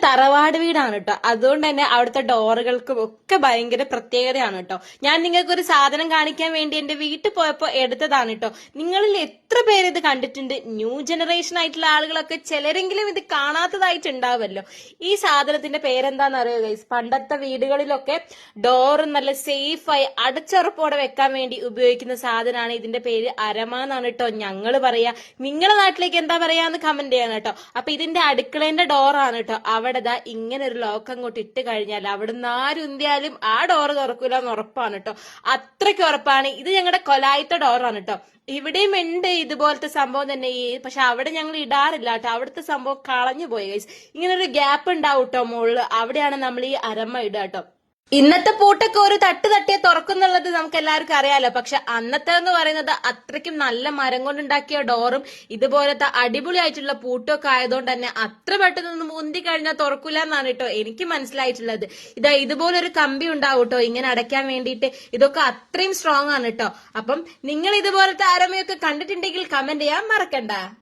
തറവാട് വീടാണ് കേട്ടോ. അതുകൊണ്ട് തന്നെ അവിടുത്തെ ഡോറുകൾക്കും ഒക്കെ ഭയങ്കര പ്രത്യേകതയാണ് കേട്ടോ. ഞാൻ നിങ്ങൾക്ക് ഒരു സാധനം കാണിക്കാൻ വേണ്ടി എന്റെ വീട്ടിൽ പോയപ്പോ എടുത്തതാണ് കേട്ടോ. നിങ്ങളിൽ എത്ര പേര് ഇത് കണ്ടിട്ടുണ്ട്? ന്യൂ ജനറേഷൻ ആയിട്ടുള്ള ആളുകളൊക്കെ ചിലരെങ്കിലും ഇത് കാണാത്തതായിട്ടുണ്ടാവല്ലോ. ഈ സാധനത്തിന്റെ പേരെന്താന്ന് അറിയോ ഗൈസ്? പണ്ടത്തെ വീടുകളിലൊക്കെ ഡോറ് നല്ല സേഫായി അടച്ചുറപ്പോടെ വെക്കാൻ വേണ്ടി ഉപയോഗിക്കുന്ന സാധനമാണ്. ഇതിന്റെ പേര് അരമ എന്നാണ് കേട്ടോ ഞങ്ങള് പറയാ. നിങ്ങളുടെ നാട്ടിലേക്ക് എന്താ പറയാന്ന് കമന്റ് ചെയ്യണം കേട്ടോ. അപ്പൊ ഇതിന്റെ അടുക്കളേന്റെ ഡോറാണ് കേട്ടോ. അവിടെ ദാ ഇങ്ങനെ ഒരു ലോക്ക് അങ്ങോട്ട് ഇട്ട് കഴിഞ്ഞാൽ അവിടുന്ന് ആരും ഉന്തിയാലും ആ ഡോറ് തുറക്കൂല എന്ന് ഉറപ്പാണ് കേട്ടോ. അത്രയ്ക്ക് ഉറപ്പാണ്. ഇത് ഞങ്ങളുടെ കൊലായത്തെ ഡോറാണ് കേട്ടോ. ഇവിടെയും ഉണ്ട് ഇതുപോലത്തെ സംഭവം തന്നെ, പക്ഷെ അവിടെ ഞങ്ങൾ ഇടാറില്ല കേട്ടോ. അവിടുത്തെ സംഭവം കളഞ്ഞു പോയി ഗൈസ്. ഇങ്ങനെ ഒരു ഗ്യാപ്പ് ഉണ്ടാവും കേട്ടോ മുകളില്. അവിടെയാണ് നമ്മൾ ഈ അരമ ഇടുക കേട്ടോ. ഇന്നത്തെ പൂട്ടൊക്കെ ഒരു തട്ട് തട്ടിയെ തുറക്കുന്നുള്ളത് നമുക്ക് എല്ലാവർക്കും അറിയാലോ. പക്ഷെ അന്നത്തെ എന്ന് പറയുന്നത് അത്രയ്ക്കും നല്ല മരം കൊണ്ടുണ്ടാക്കിയ ഡോറും ഇതുപോലത്തെ അടിപൊളിയായിട്ടുള്ള പൂട്ടൊക്കെ ആയതുകൊണ്ട് തന്നെ അത്ര പെട്ടെന്ന് മുന്തി കഴിഞ്ഞാൽ തുറക്കൂല എന്നാണ് കേട്ടോ എനിക്ക് മനസ്സിലായിട്ടുള്ളത്. ഇതുപോലൊരു കമ്പി ഉണ്ടാവും കേട്ടോ ഇങ്ങനെ അടയ്ക്കാൻ വേണ്ടിയിട്ട്. ഇതൊക്കെ അത്രയും സ്ട്രോങ് ആണ് കേട്ടോ. അപ്പം നിങ്ങൾ ഇതുപോലത്തെ അരമയൊക്കെ കണ്ടിട്ടുണ്ടെങ്കിൽ കമന്റ് ചെയ്യാൻ മറക്കണ്ട.